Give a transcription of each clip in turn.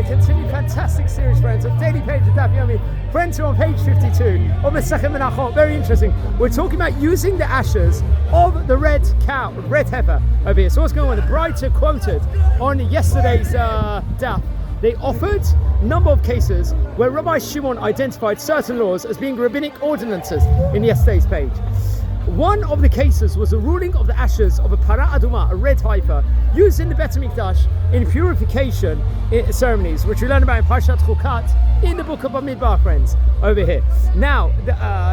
continue fantastic series, friends, of daily page of Daf Yomi. Friends, we're on page 52 of Masechet Menachot. Very interesting. We're talking about using the ashes of the red cow, red heifer over here. So what's going on? The Braita quoted on yesterday's Daf. They offered a number of cases where Rabbi Shimon identified certain laws as being rabbinic ordinances in yesterday's page. One of the cases was a ruling of the ashes of a para aduma, a red heifer, used in the Bet HaMikdash in purification ceremonies, which we learn about in Parshat Chukat in the book of Bamidbar, friends, over here. Now,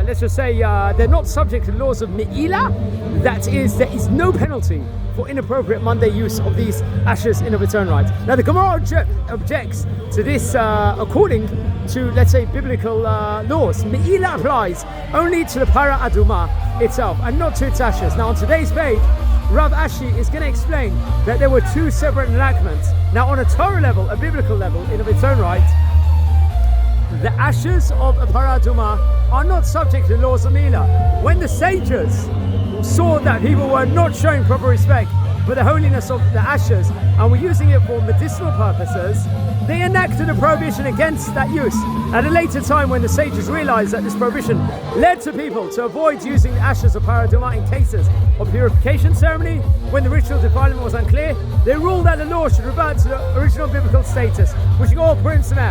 let's just say they're not subject to the laws of Me'ilah. That is, there is no penalty for inappropriate Monday use of these ashes in of its own right. Now, the Gemara objects to this according to, let's say, biblical laws. Me'ilah applies only to the para aduma itself and not to its ashes. Now, on today's page, Rav Ashi is going to explain that there were two separate enactments. Now, on a Torah level, a biblical level in of its own right, the ashes of a para aduma are not subject to the laws of Me'ilah. When the sages saw that people were not showing proper respect for the holiness of the ashes and were using it for medicinal purposes, they enacted a prohibition against that use. At a later time, when the sages realized that this prohibition led to people to avoid using the ashes of para aduma in cases of purification ceremony, when the ritual defilement was unclear, they ruled that the law should revert to the original biblical status, which we call Purim Sameach.